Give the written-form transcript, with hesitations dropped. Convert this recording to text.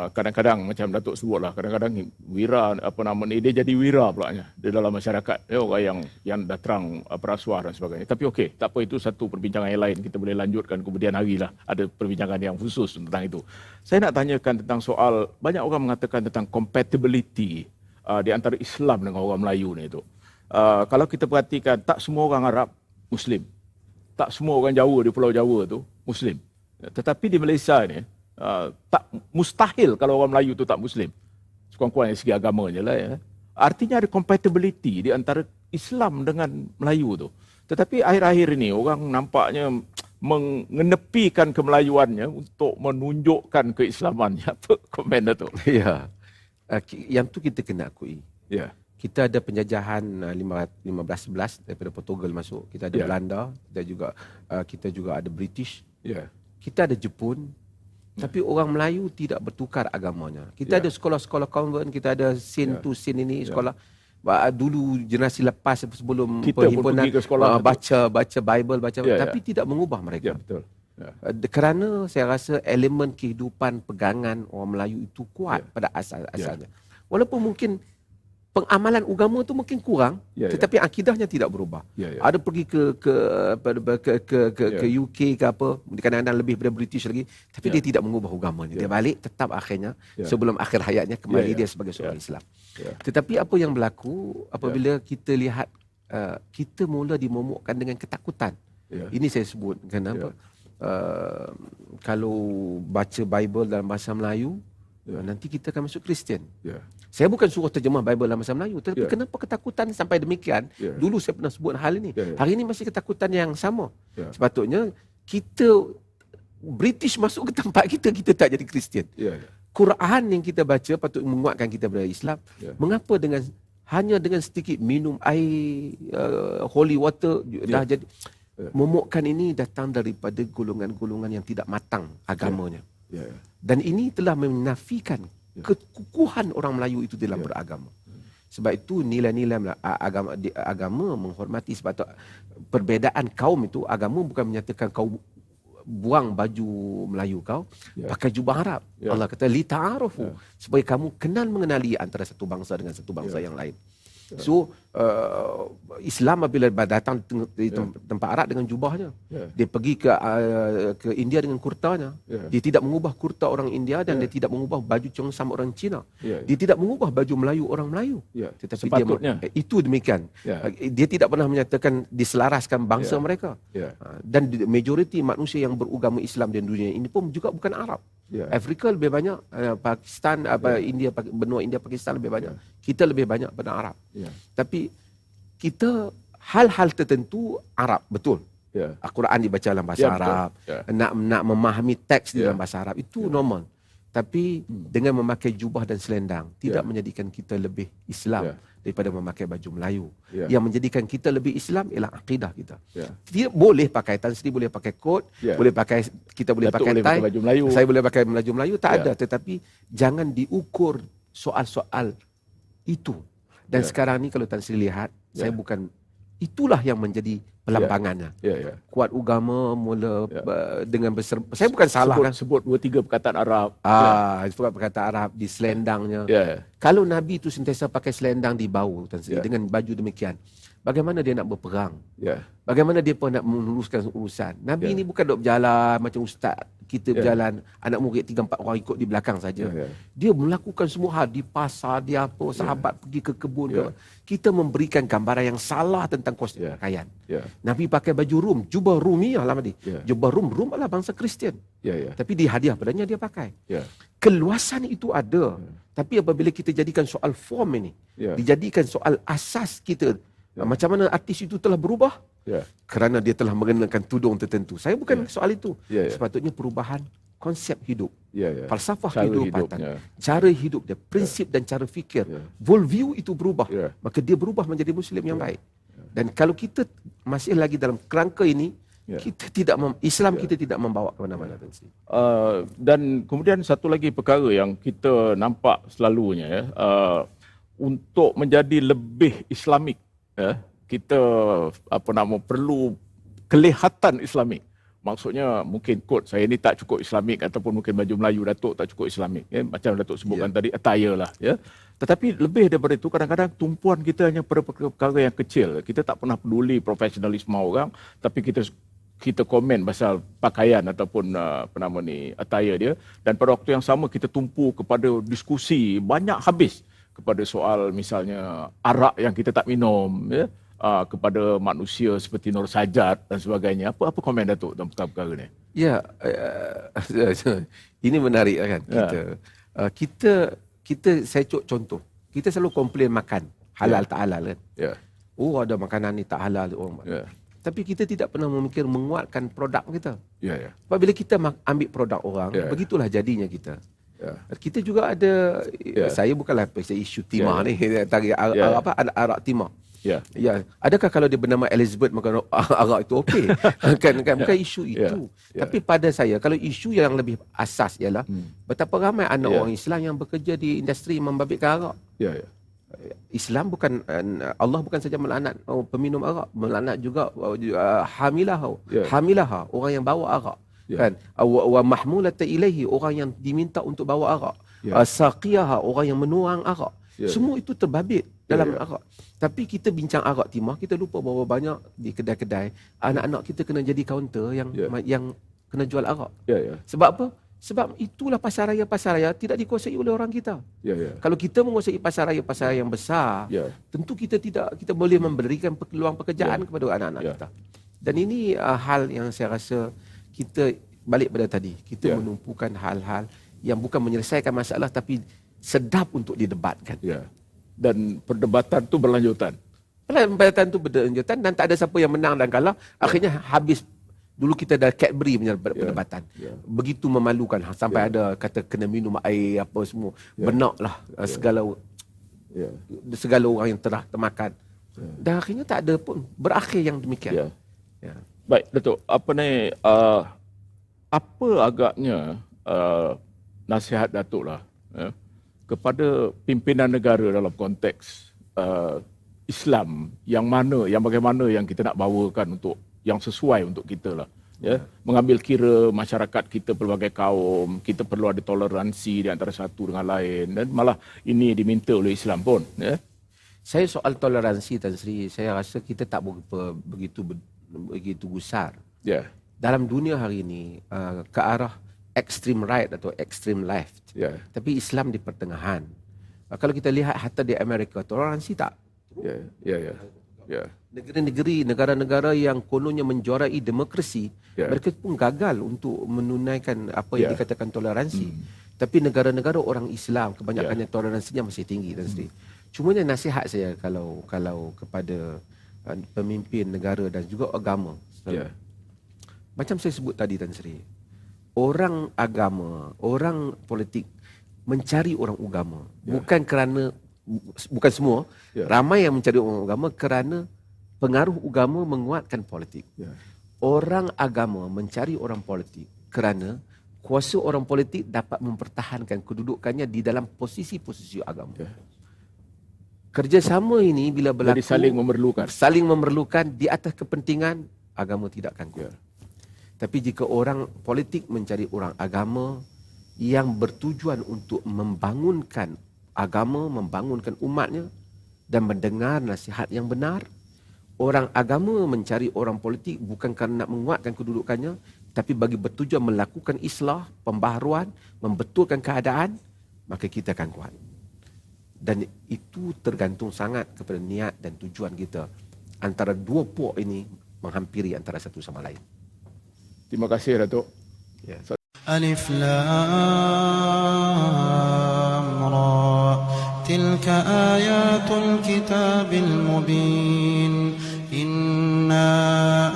kadang-kadang macam Datuk sebutlah, kadang-kadang wira apa nama ni, dia jadi wira pulanya di dalam masyarakat. Dia orang yang dah terang perasuah dan sebagainya. Tapi okey, tak apa, itu satu perbincangan yang lain, kita boleh lanjutkan kemudian hari lah. Ada perbincangan yang khusus tentang itu. Saya nak tanyakan tentang soal, banyak orang mengatakan tentang compatibility di antara Islam dengan orang Melayu ni itu. Kalau kita perhatikan, tak semua orang Arab Muslim. Tak semua orang Jawa di Pulau Jawa tu Muslim. Tetapi di Malaysia ni, tak mustahil kalau orang Melayu tu tak Muslim. Sekurang-kurangnya segi agamanya lah ya. Artinya ada compatibility di antara Islam dengan Melayu tu. Tetapi akhir-akhir ini orang nampaknya mengenepikan kemelayuannya untuk menunjukkan keislamannya. Apa komen tu? Ya. Yang tu kita kena akui. Ya. Kita ada penjajahan 1511 daripada Portugal masuk. Kita ada Belanda, kita juga ada British. Ya. Kita ada Jepun. Tapi orang Melayu tidak bertukar agamanya. Kita ada sekolah-sekolah convent, kita ada sin tu sin ini sekolah. Dulu generasi lepas sebelum kita perhimpunan baca Bible, tapi tidak mengubah mereka. Ya, betul. Ya. Kerana saya rasa elemen kehidupan pegangan orang Melayu itu kuat pada asalnya. Walaupun mungkin pengamalan agama tu mungkin kurang, tetapi akidahnya tidak berubah. Ada pergi ke UK ke apa, kadang-kadang lebih daripada British lagi, tapi dia tidak mengubah agamanya. Dia balik tetap akhirnya sebelum akhir hayatnya kembali dia sebagai seorang Islam. Tetapi apa yang berlaku apabila kita lihat kita mula dimomokkan dengan ketakutan. Ini saya sebut kenapa? Kalau baca Bible dalam bahasa Melayu, nanti kita akan masuk Kristian. Saya bukan suruh terjemah Bible dalam bahasa Melayu, tetapi kenapa ketakutan sampai demikian? Dulu saya pernah sebut hal ini. Hari ini masih ketakutan yang sama. Sepatutnya kita British masuk ke tempat kita, kita tak jadi Kristian. Quran yang kita baca patut menguatkan kita pada Islam. Mengapa hanya dengan sedikit minum air holy water dah jadi? Momokkan ini datang daripada golongan-golongan yang tidak matang agamanya. Dan ini telah menafikan kekukuhan orang Melayu itu dalam beragama. Sebab itu nilai-nilai agama menghormati. Sebab itu perbezaan kaum itu, agama bukan menyatakan kau buang baju Melayu kau, pakai jubah Arab. Allah kata li ta'arufu, supaya kamu kenal mengenali antara satu bangsa dengan satu bangsa yang lain. So Islam apabila datang di tempat Arab dengan jubahnya, dia pergi ke India dengan kurtanya, dia tidak mengubah kurta orang India dan dia tidak mengubah baju Cheongsam orang Cina, dia tidak mengubah baju Melayu orang Melayu, tetapi dia itu demikian. Dia tidak pernah menyatakan diselaraskan bangsa mereka. Dan majoriti manusia yang beragama Islam di dunia ini pun juga bukan Arab. Afrika lebih banyak, Pakistan, India, benua India, Pakistan lebih banyak. Kita lebih banyak pada Arab. Tapi kita hal-hal tertentu Arab, betul. Al-Quran dibaca dalam bahasa Arab. Nak memahami teks di dalam bahasa Arab itu normal. Tapi dengan memakai jubah dan selendang tidak menjadikan kita lebih Islam daripada memakai baju Melayu. Yang menjadikan kita lebih Islam ialah akidah kita. Tidak boleh pakai tan sri, boleh pakai kot, boleh pakai, kita boleh pakai tie, baju Melayu. saya boleh pakai baju Melayu, tak ada. Tetapi jangan diukur soal-soal itu. Dan sekarang ni kalau Tan Sri lihat, saya bukan, itulah yang menjadi pelambangannya. Kuat agama mula dengan saya bukan salah sebut 2-3 perkataan Arab. Sebut perkataan Arab di selendangnya. Kalau Nabi itu sentiasa pakai selendang di bau Tan Sri, dengan baju demikian, bagaimana dia nak berperang? Bagaimana dia pun nak meluruskan urusan? Nabi ini bukan duk berjalan macam ustaz kita berjalan, anak murid 3-4 orang ikut di belakang saja. Dia melakukan semua hal di pasar, dia apa, sahabat pergi ke kebun. Kita memberikan gambaran yang salah tentang kostum pakaian. Nabi pakai baju Rum, jubah Rumiyah lah tadi. Jubah Rum adalah bangsa Kristian. Tapi di hadiah padanya dia pakai. Keluasan itu ada. Tapi apabila kita jadikan soal form ini, dijadikan soal asas kita, macam mana artis itu telah berubah? Kerana dia telah mengenakan tudung tertentu. Saya bukan soal itu. Sepatutnya perubahan konsep hidup, falsafah kehidupan, cara hidup dia, prinsip dan cara fikir, worldview itu berubah, maka dia berubah menjadi Muslim yang baik. Dan kalau kita masih lagi dalam kerangka ini, kita tidak Islam kita tidak membawa ke mana-mana. Dan kemudian satu lagi perkara yang kita nampak selalunya, untuk menjadi lebih Islamik, kita perlu kelihatan Islamik, maksudnya mungkin kod saya ni tak cukup Islamik ataupun mungkin baju Melayu Datuk tak cukup Islamik. Macam Datuk sebutkan tadi, attire lah. Ya. Tetapi lebih daripada itu, kadang-kadang tumpuan kita hanya pada perkara yang kecil. Kita tak pernah peduli profesionalisme orang, tapi kita komen pasal pakaian ataupun attire dia, dan pada waktu yang sama kita tumpu kepada diskusi banyak habis kepada soal misalnya arak yang kita tak minum, ya, kepada manusia seperti Nur Sajat dan sebagainya. Apa komen Datuk dalam perkara ni? Ya, ini menarik kan. Kita saya contoh. Kita selalu komplain makan halal tak halal kan. Oh, ada makanan ni tak halal orang. Tapi kita tidak pernah memikir menguatkan produk kita. Sebab bila kita ambil produk orang, begitulah jadinya kita. Kita juga ada, saya bukanlah isu timah ni, arak timah. Adakah kalau dia bernama Elizabeth maka arak itu okey? kan bukan isu itu. Tapi pada saya, kalau isu yang lebih asas ialah betapa ramai anak orang Islam yang bekerja di industri membabitkan arak. Islam bukan, Allah bukan saja melaknat peminum arak, melaknat juga hamilah, orang yang bawa arak. Kan, wa mahmulata ilaihi, orang yang diminta untuk bawa arak. Saqiyaha, orang yang menuang arak. Semua itu terbabit dalam arak. Tapi kita bincang arak timah, kita lupa bahawa banyak di kedai-kedai anak-anak kita kena jadi kaunter yang kena jual arak. Sebab apa? Sebab itulah pasar raya tidak dikuasai oleh orang kita. Kalau kita menguasai pasar raya yang besar, tentu kita boleh memberikan peluang pekerjaan kepada anak-anak kita. Dan ini hal yang saya rasa kita balik pada tadi, kita menumpukan hal-hal yang bukan menyelesaikan masalah tapi sedap untuk didebatkan. Dan perdebatan tu berlanjutan. Perdebatan tu berlanjutan dan tak ada siapa yang menang dan kalah. Akhirnya habis. Dulu kita dah Cadbury punya perdebatan. Begitu memalukan sampai ada kata kena minum air apa semua. Benaklah segala orang yang telah termakan. Dan akhirnya tak ada pun berakhir yang demikian. Baik, Datuk. Apa agaknya nasihat Datuk lah kepada pimpinan negara dalam konteks Islam yang bagaimana yang kita nak bawakan untuk yang sesuai untuk kita lah. Mengambil kira masyarakat kita pelbagai kaum, kita perlu ada toleransi di antara satu dengan lain, dan malah ini diminta oleh Islam pun. Saya soal toleransi, Tan Sri, saya rasa kita tak begitu gusar. Dalam dunia hari ini ke arah extreme right atau extreme left. Tapi Islam di pertengahan. Kalau kita lihat hatta di Amerika, toleransi tak? Negara-negara yang kononnya menjuarai demokrasi, mereka pun gagal untuk menunaikan apa yang dikatakan toleransi. Tapi negara-negara orang Islam kebanyakannya toleransinya masih tinggi, Tan Sri. Cumanya nasihat saya kalau kepada pemimpin negara dan juga agama. Macam saya sebut tadi, Tan Sri, orang agama, orang politik mencari orang agama bukan semua, ramai yang mencari orang agama kerana pengaruh agama menguatkan politik. Orang agama mencari orang politik kerana kuasa orang politik dapat mempertahankan kedudukannya di dalam posisi-posisi agama. Kerjasama ini bila berlaku, jadi saling memerlukan di atas kepentingan, agama tidak akan kuat. Tapi jika orang politik mencari orang agama yang bertujuan untuk membangunkan agama, membangunkan umatnya dan mendengar nasihat yang benar, orang agama mencari orang politik bukan kerana nak menguatkan kedudukannya, tapi bagi bertujuan melakukan islah, pembaharuan, membetulkan keadaan, maka kita akan kuat. Dan itu tergantung sangat kepada niat dan tujuan kita. Antara dua puak ini menghampiri antara satu sama lain. Terima kasih, Datuk. Alif Lam Ra, tilka ayatul kitabil mubin. Inna